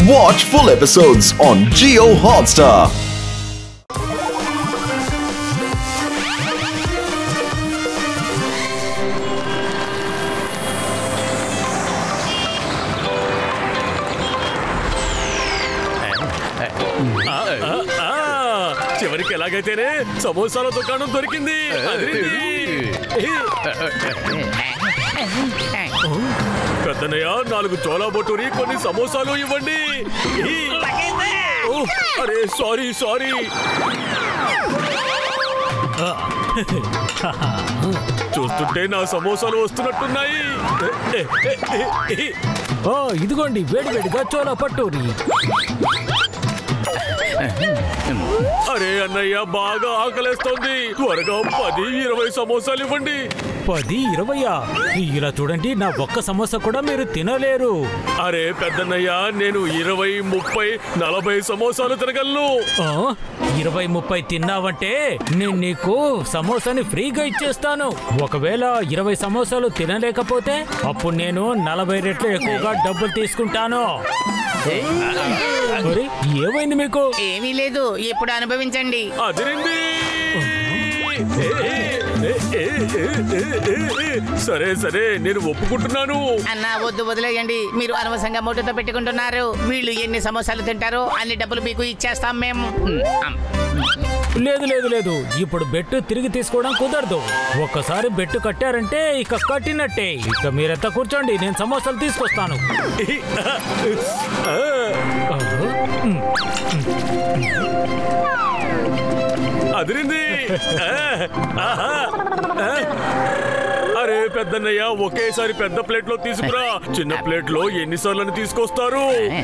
Watch full episodes on Jio Hotstar. చివరికి ఎలాగైతేనే సమోసాల దుకాణం దొరికింది. పెద్దనయ్య 4 చోలా బొటూరి కొన్ని సమోసాలు ఇవ్వండి. అరే సారీ చూస్తుంటే నా సమోసాలు వస్తున్నట్టున్నాయి. ఇదిగోండి వేడివేడిగా చోలా పట్టూరి. అరే అన్నయ్య బాగా ఆకలేస్తోంది. త్వరగా 10-20 సమోసాలు ఇవ్వండి. 10-20 ఇలా చూడండి, నా ఒక్క సమోసా కూడా మీరు తినలేరు. అరే పెద్దన్నయ్య, నేను 20-30-40 సమోసాలు తినగలను. 20-30 తిన్నావంటే నేను నీకు సమోసాని ఫ్రీగా ఇచ్చేస్తాను. ఒకవేళ 20 సమోసాలు తినలేకపోతే అప్పుడు నేను 40 రెట్లు ఎక్కువగా డబ్బులు తీసుకుంటాను. ఏమైంది మీకు? ఏమీ లేదు, ఇప్పుడు అనుభవించండి. అదిరింది. సరే నేను ఒప్పుకుంటున్నాను. అన్నా వద్దు, వదిలేయండి. మీరు అనవసరంగా మూటతో పెట్టుకుంటున్నారు. వీళ్ళు ఎన్ని సమోసాలు తింటారో అన్ని డబ్బులు మీకు ఇచ్చేస్తాం మేము. లేదు, ఇప్పుడు బెట్టు తిరిగి తీసుకోవడం కుదరదు. ఒక్కసారి బెట్టు కట్టారంటే ఇక కట్టినట్టే. ఇక మీరంతా కూర్చోండి, నేను సమోసాలు తీసుకొస్తాను. అదిరింది. అరే పెద్దన్నయ్య, ఒకేసారి పెద్ద ప్లేట్ లో తీసుకురా. చిన్న ప్లేట్ లో ఎన్నిసార్లు తీసుకొస్తారు?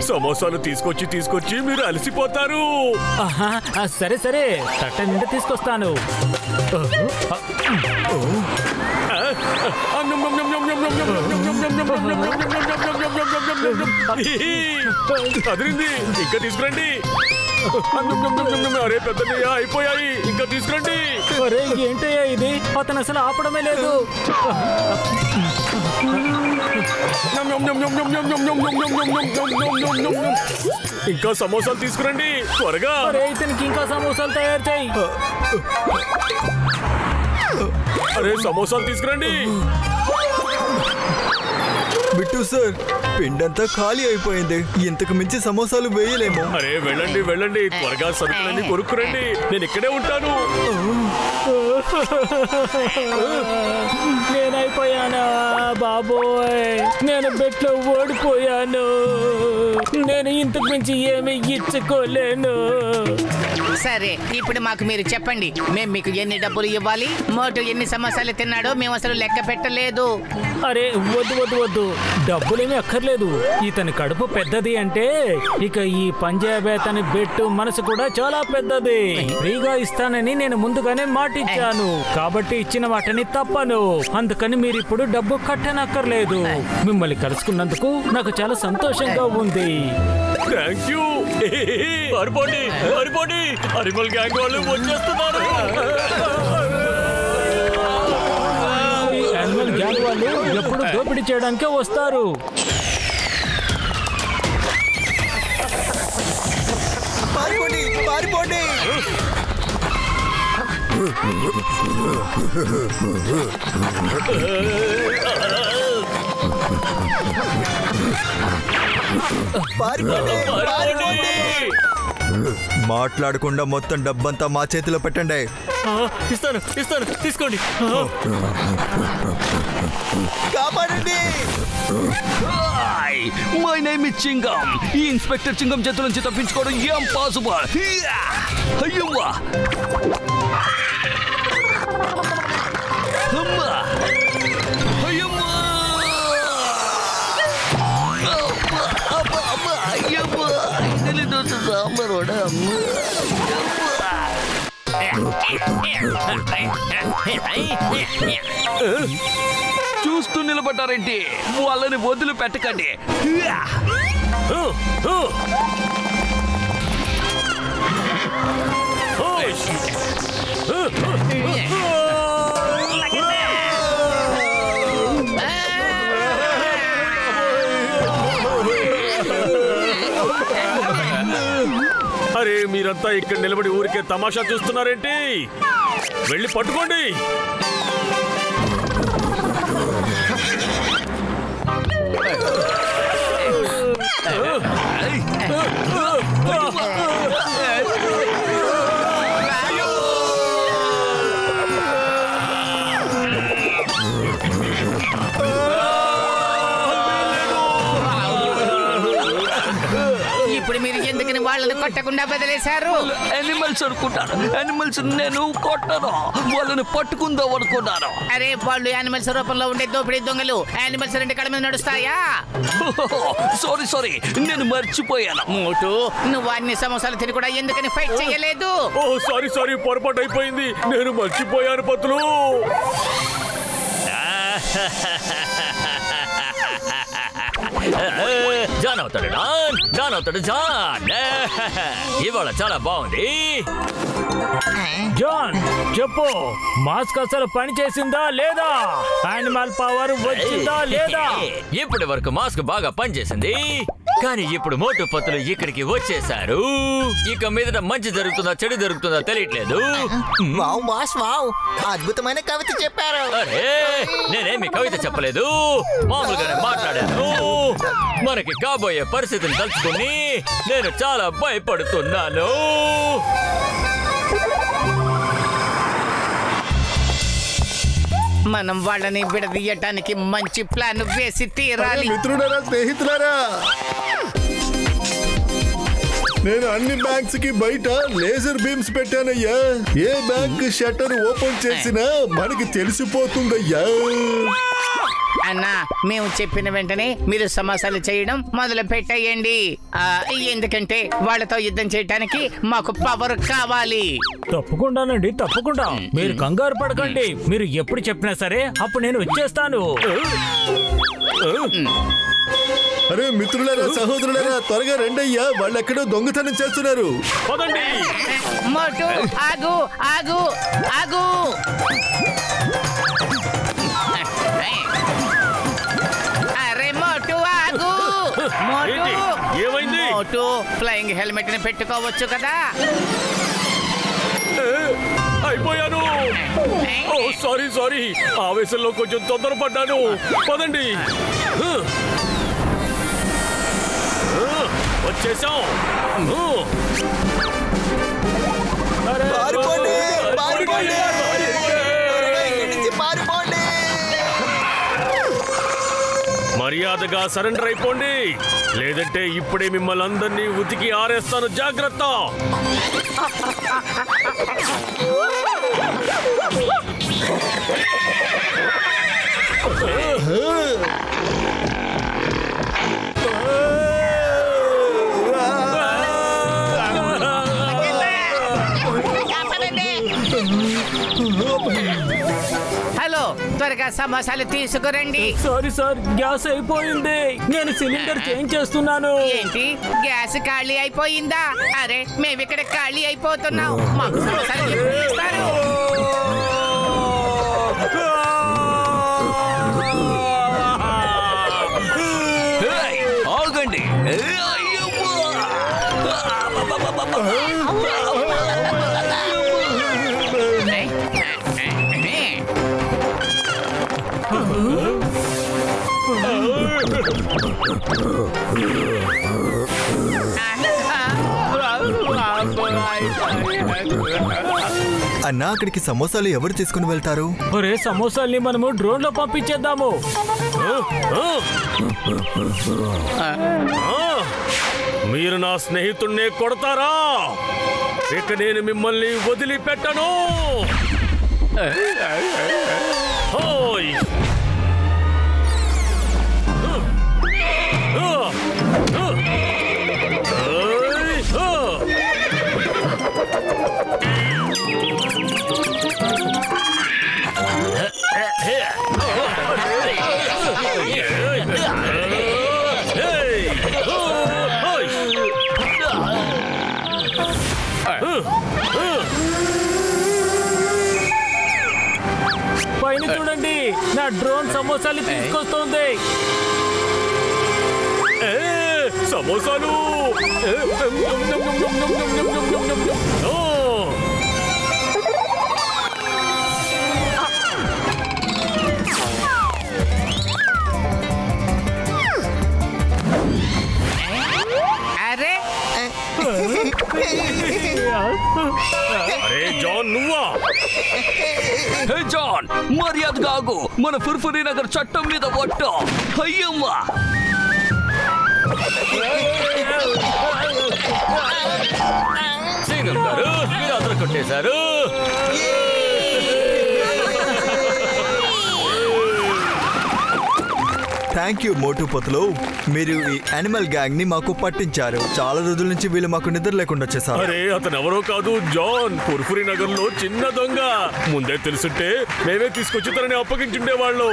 సమోసాలు తీసుకొచ్చి మీరు అలసిపోతారు. సరే తట్ట నిండా తీసుకొస్తాను. అదిరింది, ఇంకా తీసుకురండి. అరే పెద్దయ్య, అయిపోయాయి, ఇంకా తీసుకురండి. ఏంటయ్యా ఇది? అతను అసలు ఆపడమే లేదు. ఇంకా సమోసాలు తీసుకురండి త్వరగా. ఇతనికి ఇంకా సమోసాలు తయారు చేయి. అరే సమోసాలు తీసుకురండి. బిట్టు సార్, పిండంతా ఖాళీ అయిపోయింది. ఇంతకు మించి సమోసాలు వేయలేము. అరే వెళ్ళండి, త్వరగా సరుకులన్నీ కొనుక్కురండి. నేను ఇక్కడే ఉంటాను. నేనైపోయానా బాబోయ్, నేను బెట్లో ఓడిపోయాను. నేను ఇంతకు మించి ఏమీ ఇచ్చుకోలేను. సరే, ఇప్పుడు మాకు మీరు చెప్పండి, మేము మీకు ఎన్ని డబ్బులు ఇవ్వాలి? మోటు ఎన్ని సమోసాలు తిన్నాడో మేము అసలు లెక్క పెట్టలేదు. అరే వద్దు, డబ్బులేమీ అక్కర్లేదు. ఇతని కడుపు పెద్దది అంటే ఇక ఈ పంజాబీ అతని బెట్టు మనసు కూడా చాలా పెద్దది. ఫ్రీగా ఇస్తానని నేను ముందుగానే మాటిచ్చాను, కాబట్టి ఇచ్చిన వాటిని తప్పను. అందుకని మీరు ఇప్పుడు డబ్బు కట్టనక్కర్లేదు. మిమ్మల్ని కలుసుకున్నందుకు నాకు చాలా సంతోషంగా ఉంది. Thank you. అరిపోండి, అనిమల్ గ్యాంగ్ వాళ్ళు వచ్చేస్తున్నారు. యానిమల్ గ్యాంగ్ వాళ్ళు ఎప్పుడు దోపిడీ చేయడానికే వస్తారు. పారిపోండి. మాట్లాడకుండా మొత్తం డబ్బంతా మా చేతిలో పెట్టండి. ఇస్తాను, తీసుకోండి. కాపాడండి. My name is చింగం. ఈ ఇన్స్పెక్టర్ చింగం చేతుల నుంచి తప్పించుకోవడం ఏం పాసిబుల్? అయ్యవ్వా, చూస్తూ నిలబడ్డారేంటి? వాళ్ళని వదిలి పెట్టకండి. అరే మీరంతా ఇక్కడ నిలబడి ఊరికే తమాషా చూస్తున్నారేంటి? వెళ్ళి పట్టుకోండి. ఇప్పుడు మీరు ఎందుకని వాళ్ళని కొట్టకుండా బదిలేశారు? యానిమల్స్ అనుకుంటాను. యానిమల్స్ నేను కొట్టను, వాళ్ళని పట్టుకుందాం అనుకున్నాను. అరే వాళ్ళు యానిమల్స్ రూపంలో ఉండే దోపిడీ దొంగలు. యానిమల్స్ రెండు కళ్ళ మీద నడుస్తాయా? సారీ నేను మర్చిపోయాను. మోటు నువ్వు అన్ని సమోసాలు తిని కూడా ఎందుకని ఫైట్ చేయలేదు? ఓ సారీ పొరపాటు అయిపోయింది. నేను మర్చిపోయాను పతులు. జాన్ అవుతాడు జాన్. ఇవాళ చాలా బాగుంది. జాన్ చెప్పు, మాస్క్ అసలు పని చేసిందా లేదా? యానిమల్ పవర్ వచ్చిందా లేదా? ఇప్పటి వరకు మాస్క్ బాగా పనిచేసింది, కానీ ఇప్పుడు మోటు పత్తులు ఇక్కడికి వచ్చేసారు. ఇక మీదట మంచి జరుగుతుందా చెడు జరుగుతుందా తెలియట్లేదు. అద్భుతమైన కవిత చెప్పారు. అరే నేనేమి కవిత చెప్పలేదు, మామూలుగానే మాట్లాడాను. మనకి కాబోయే పరిస్థితిని తలుచుకుని నేను చాలా భయపడుతున్నాను. మనం వాళ్ళని విడదీయటానికి మంచి ప్లాన్ వేసి తీరాలి. మిత్రులారా, స్నేహితులారా, నేను అన్ని బ్యాంక్స్ కి బయట లేజర్ బీమ్స్ పెట్టానయ్యా. ఏ బ్యాంక్ షట్టర్ ఓపెన్ చేసినా మనకి తెలిసిపోతుందయ్యా. అన్నా మేము చెప్పిన వెంటనే మీరు సమోసాలు చేయడం మొదలు పెట్టేయండి. ఎందుకంటే వాళ్ళతో యుద్ధం చేయడానికి మాకు పవర్ కావాలి. తప్పకుండానండి, తప్పకుండా. మీరు కంగారు పడకండి. మీరు ఎప్పుడు చెప్పినా సరే అప్పుడు నేను వచ్చేస్తాను. అరే మిత్రులారా, సహోదరులారా, త్వరగా రెండయ్యా, వాళ్ళు ఎక్కడో దొంగతనం చేస్తున్నారు. మోటు ఆగు ఆగు ఆగు. అరే మోటు ఆగు. ఏమైంది? మోటు ఫ్లయింగ్ హెల్మెట్ ని పెట్టుకోవచ్చు కదా. అయిపోయాను. ఓ సారీ ఆవేశంలో కొంచెం తొందరపడ్డాను. పదండి. వచ్చేసాం. మర్యాదగా సరెండర్ అయిపోండి, లేదంటే ఇప్పుడే మిమ్మల్ని అందరినీ ఉతికి ఆరేస్తాను. జాగ్రత్త. హలో, త్వరగా సమోసాలు తీసుకురండి. సారీ గ్యాస్ అయిపోయింది. నేను సిలిండర్ చేంజ్ చేస్తున్నాను. ఏంటి, గ్యాస్ ఖాళీ అయిపోయిందా? అరే మేమిక్కడ ఖాళీ అయిపోతున్నాం. మాకు సమోసాలు ఎప్పుడు ఇస్తారు? ఆగండి. అన్నా, అక్కడికి సమోసాలు ఎవరు తీసుకుని వెళ్తారు? ఒరే, సమోసాల్ని మనము డ్రోన్ లో పంపించేద్దాము. మీరు నా స్నేహితుడినే కొడతారా? ఇక నేను మిమ్మల్ని వదిలిపెట్టను. ఓయ్ పైన చూడండి, నా డ్రోన్ సమోసాలు తీసుకొస్తుంది. సమోసాలు అరే అరే జాన్ నువ్వా? హే జాన్, మర్యాదగా ఆగు. మన ఫుర్ఫురీ నగర్ చట్టం మీద ఒట్టు. అయ్యమ్మా, సింగం గారు మీరు అదర కొట్టేశారు. థ్యాంక్ యూ మోటు పతులు. మీరు ఈ యానిమల్ గ్యాంగ్ ని మాకు పట్టించారు. చాలా రోజుల నుంచి వీళ్ళు మాకు నిద్ర లేకుండా చేశారు. అరే అతను ఎవరో కాదు, జాన్, పుర్ఫురి నగర్ లో చిన్న దొంగ. ముందే తెలుసుంటే మేమే తీసుకొచ్చి తనని అప్పగించుండేవాళ్ళు.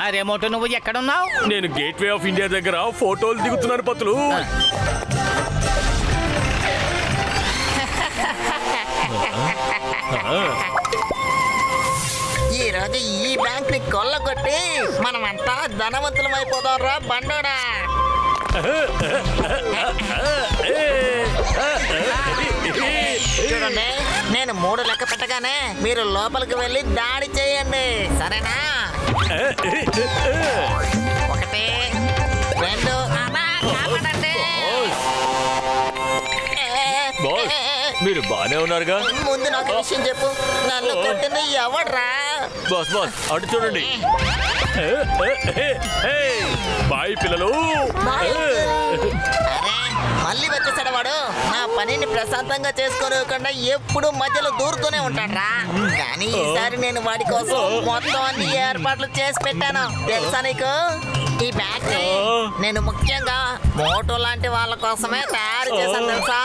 అరే మోటు, నువ్వు ఎక్కడున్నావు? నేను గేట్వే ఆఫ్ ఇండియా దగ్గర ఫోటోలు దిగుతున్నాను పతులు. ఈ రోజు ఈ బ్యాంక్ ని కొల్లగొట్టి మనమంతా ధనవంతులం అయిపోదాం రా బండోడా. చూడండి, నేను 3 లెక్క పెట్టగానే మీరు లోపలికి వెళ్ళి దాడి చేయండి, సరేనా? 1 2 కాపాడండి. మీరు బానే ఉన్నారుగా? ముందు నాకు విషయం చెప్పు, నన్ను కొట్టింది ఎవడ్రా? బాస్ బాస్ అటు చూడండి. బాయ్ పిల్లలు. అరే మళ్ళీ వచ్చేసాడు వాడు. నా పనిని ప్రశాంతంగా చేసుకోనివ్వకుండా ఎప్పుడు మధ్యలో దూరుతూనే ఉంటాడ్రా. కానీ ఈసారి నేను వాడి కోసం మొత్తం అన్ని ఏర్పాట్లు చేసి పెట్టాను, తెలుసా నీకు? ఈ బ్యాగ్ నేను ముఖ్యంగా మోటో లాంటి వాళ్ళ కోసమే తయారు చేశాను, తెలుసా?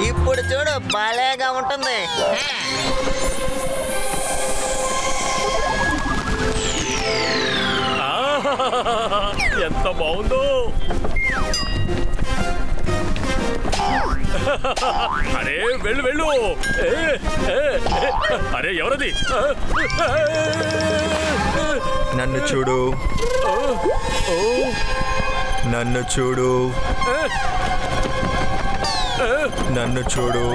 ఇప్పుడు చూడు, భలేగా ఉంటుంది. ఎంత బాగుందో. అరే వెళ్ళు వెళ్ళు. అరే ఎవరది? నన్ను చూడు, నన్ను చూడు, నన్ను చూడు.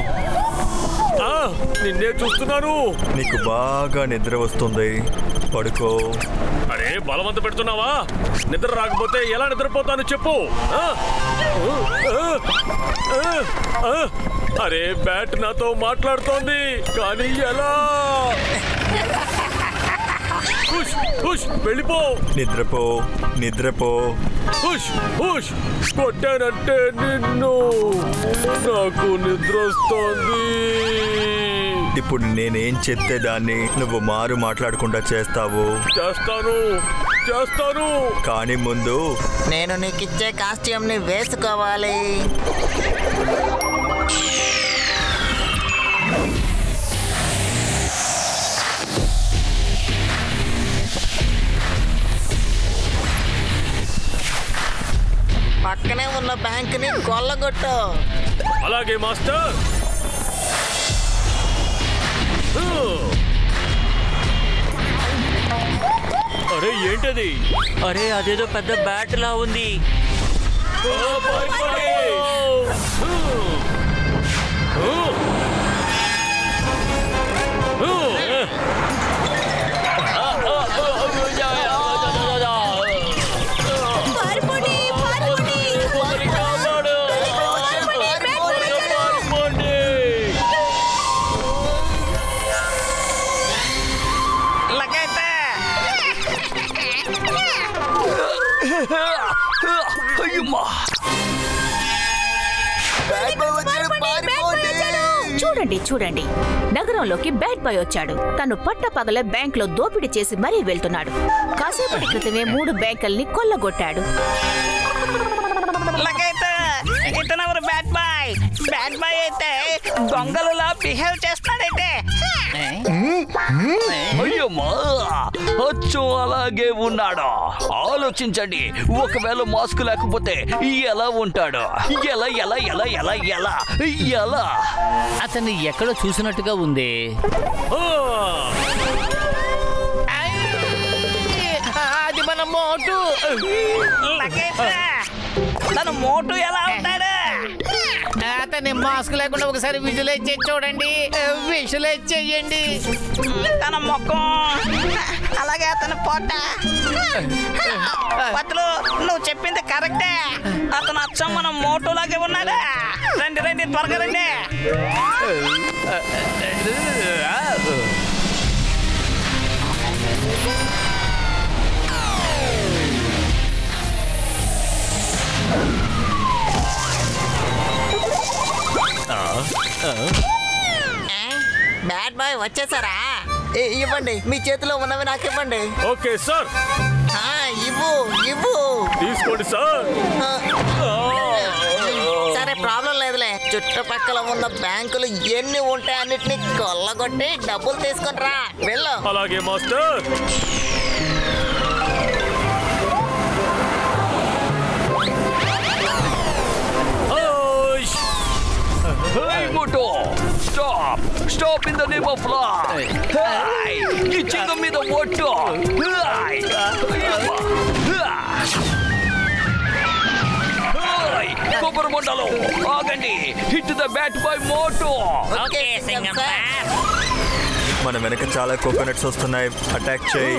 నిన్నే చూస్తున్నాను. నీకు బాగా నిద్ర వస్తుంది, పడుకో. అరే బలవంత పెడుతున్నావా? నిద్ర రాకపోతే ఎలా నిద్రపోతాను చెప్పు. అరే బ్యాట్ నాతో మాట్లాడుతోంది, కానీ ఎలా? వెళ్ళిపో. నిద్రపో, నిద్రపో. కొట్టానంటే నిన్ను. నాకు నిద్ర వస్తోంది. ఇప్పుడు నేనేం చెప్తే దాన్ని నువ్వు మారు మాట్లాడకుండా చేస్తావు. చేస్తాను చేస్తాను. కానీ ముందు నేను నీకిచ్చే కాస్ట్యూమ్ ని వేసుకోవాలి. పక్కనే ఉన్న బ్యాంక్ ని కొల్లగొట్టు. అలాగే మాస్టర్. అరే ఏంటది? అరే అదేదో పెద్ద బ్యాట్ లా ఉంది. చూడండి చూడండి, నగరంలోకి బ్యాడ్ బాయ్ వచ్చాడు. తను పట్టపగలే బ్యాంక్ లో దోపిడీ చేసి మరీ వెళ్తున్నాడు. కాసేపటి క్రితమే 3 బ్యాంకుల్ని కొల్లగొట్టాడు. ఇతనెవరు? Bad boy. బ్యాడ్ బాయ్ అయితే దొంగలులా బిహేవ్ చేస్తాడైతే. అయ్యమ్మా, అచ్చం అలాగే ఉన్నాడు. ఆలోచించండి, ఒకవేళ మాస్క్ లేకపోతే ఎలా ఉంటాడు? ఎలా ఎలా ఎలా ఎలా ఎలా ఎలా అతన్ని ఎక్కడో చూసినట్టుగా ఉంది. అది మన మోటు. తను మోటు ఎలా ఉంటాడు? అతన్ని మాస్క్ లేకుండా ఒకసారి విజువలైజ్ చేసి చూడండి. విజువలైజ్ చెయ్యండి. తన ముఖం అలాగే అతను పొట్ట. పత్తులు, నువ్వు చెప్పింది కరెక్టే. అతను అచ్చం మన మోటులాగే ఉన్నాడా? రండి రండి, త్వరగా రండి. బ్యాడ్ బాయ్ వచ్చేసారా? ఇవ్వండి, మీ చేతిలో ఉన్నవి నాకు ఇవ్వండి. Okay sir. ఇవ్వు ఇవ్వు. తీసుకోండి సార్. సరే, ప్రాబ్లం లేదులే. చుట్టుపక్కల ఉన్న బ్యాంకులు ఎన్ని ఉంటాయి అన్నిటిని కొల్లగొట్టి డబ్బులు తీసుకొని రా. వెళ్ళు. అలాగే master. Hey, Moto! Stop! Stop in the name of law! Hey! You chicken me the water! Hey! Hey! Copper Mondalo! Agandi! Hit the bat by Moto! Okay, Singam sir. మన వెనక చాలా కోకోనట్స్ వస్తున్నాయి. అటాక్ చేయి.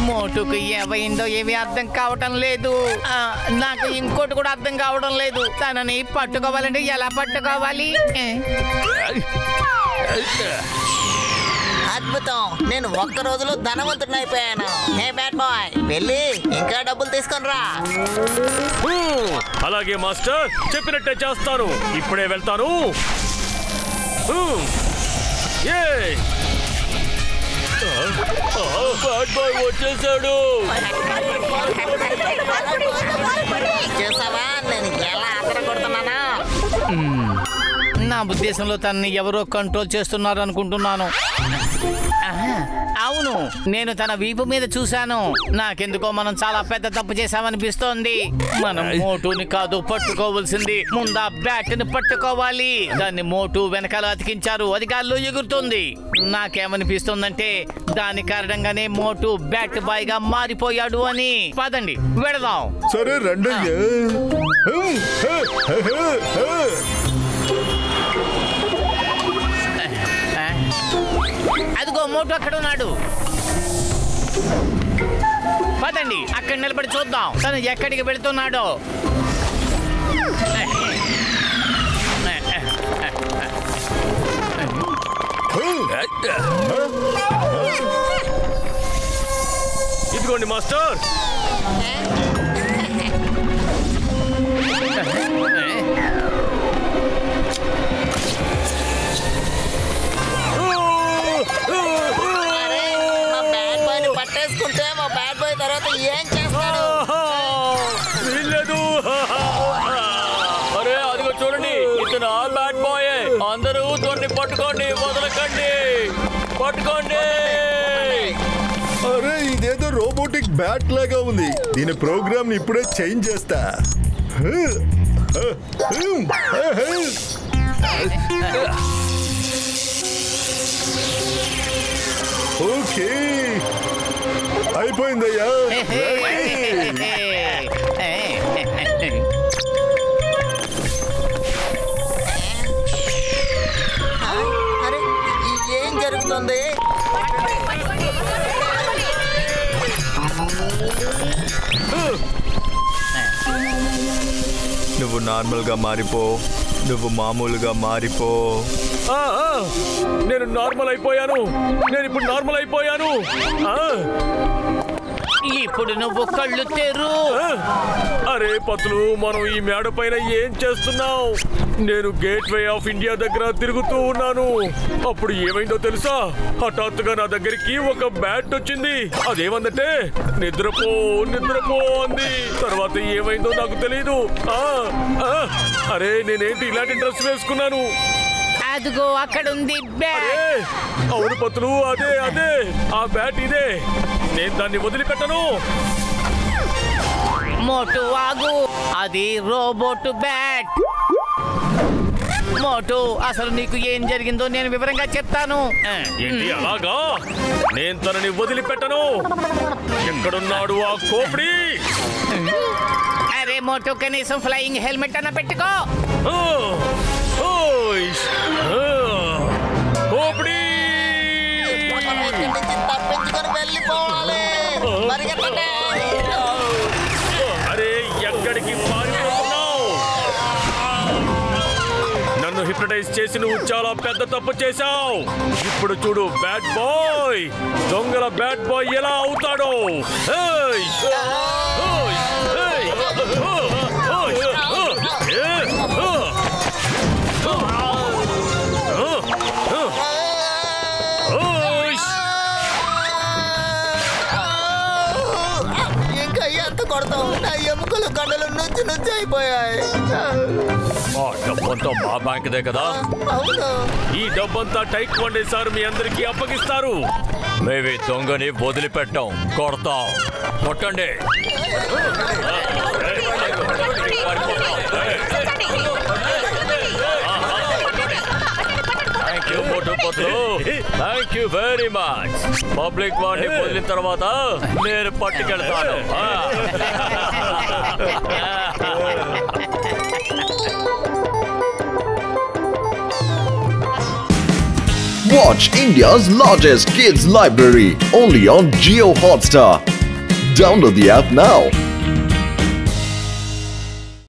మోటుకు ఏమైందో ఏమీ అర్థం కావటం లేదు. నాకు ఇంకోటి కూడా అర్థం కావడం లేదు. తనని పట్టుకోవాలంటే ఎలా పట్టుకోవాలి? అద్భుతం, నేను ఒక్క రోజులో ధనవంతుడిని అయిపోయాను. హే బ్యాడ్ బాయ్, వెళ్ళి ఇంకా డబ్బులు తీసుకొని రా. అలాగే మాస్టర్, చెప్పినట్టే చేస్తాను. ఇప్పుడే వెళ్తాను. బ్యాడ్ బాయ్ వచ్చేసాడు. చూసావా నేను ఎలా అదర కొడుతున్నానా? నా ఉద్దేశంలో తనని ఎవరో కంట్రోల్ చేస్తున్నారు అనుకుంటున్నాను. అవును, నేను తన వీపు మీద చూశాను. నాకెందుకో మనం చాలా పెద్ద తప్పు చేశామనిపిస్తోంది. మనం మోటుని కాదు పట్టుకోవాల్సింది, ముందా బ్యాట్ ని పట్టుకోవాలి. దాన్ని మోటు వెనకాల అతికించారు, అది గాల్లో ఎగురుతుంది. నాకేమనిపిస్తుందంటే దాని కారణంగానే మోటు బ్యాట్ బాయ్ గా మారిపోయాడు అని. పదండి వెళదాం. సరే రండయ్యా. అదిగో మోటు అక్కడ ఉన్నాడు. పదండి అక్కడ నిలబడి చూద్దాం తను ఎక్కడికి వెళుతున్నాడో. ఇదిగోండి మాస్టర్. పట్టేసుకుంటే మా బ్యాడ్ బాయ్ తర్వాత ఏం చేస్తాడు? వీల్లేదు. అరే అదిగో చూడండి, ఇతను ఆ బ్యాడ్ బాయ్. అందరూ తోని పట్టుకోండి, వదలకండి, పట్టుకోండి. అరే ఇదేదో రోబోటిక్ బ్యాట్ లాగా ఉంది. దీని ప్రోగ్రామ్ ని ఇప్పుడే చేంజ్ చేస్తా. ఓకే, అయిపోయిందయ్యా. అరే ఏం జరుగుతుంది? నువ్వు నార్మల్గా మారిపో. నువ్వు మామూలుగా మారిపో. నేను నార్మల్ అయిపోయాను. నేను ఇప్పుడు నార్మల్ అయిపోయాను. ఇప్పుడు నువ్వు కళ్ళు తెరు. అరే పతులు, మనం ఈ మేడ పైన ఏం చేస్తున్నాం? నేను గేట్ వే ఆఫ్ ఇండియా దగ్గర తిరుగుతూ ఉన్నాను. అప్పుడు ఏమైందో తెలుసా? హఠాత్తుగా నా దగ్గరికి ఒక బ్యాట్ వచ్చింది. అదేమందంటే నిద్రపో నిద్రపో అంది. తర్వాత ఏమైందో నాకు తెలీదు. అరే నేనేంటి ఇలాంటి డ్రెస్ వేసుకున్నాను? అదిగో అక్కడ ఉంది బ్యాట్. అవును పతులు, అదే అదే ఆ బ్యాట్ ఇదే. నేను దాన్ని వదిలిపెట్టను. మోటు ఆగు, అది రోబోట్ బ్యాట్. మోటు, అసలు నీకు ఏం జరిగిందో నేను వివరంగా చెప్తాను. ఏంటి అలాగా? నేను తనని వదిలిపెట్టను. ఎక్కడున్నాడు ఆ కోపిడి? అరే మోటు, కనీసం ఫ్లయింగ్ హెల్మెట్ అన్న పెట్టుకో. కోపిడి తప్పించుకొని వెళ్ళిపోవాలి. అరే ఎక్కడికి పారిపోతున్నావు? నన్ను హిప్నటైజ్ చేసి నువ్వు చాలా పెద్ద తప్పు చేశావు. ఇప్పుడు చూడు బ్యాడ్ బాయ్, దొంగల బ్యాడ్ బాయ్ ఎలా అవుతాడో. ఇంకా ఎంత కొడతావు? నా ఎముకలు గడ్డలు నుంచి నుంచి అయిపోయాయి. డబ్బంతా మా బ్యాంకుదే కదా. ఈ డబ్బంతా టైక్ వన్ డే సార్ మీ అందరికి అప్పగిస్తారు. మేమే దొంగని వదిలిపెట్టాం, కొడతాం. కొట్టండి. Thank you Motu Patlu, thank you very much. Public వాడిని వదిలిన తర్వాత నేను పట్టుకెళ్తాను. Watch India's largest kids library only on Jio Hotstar. Download the app now.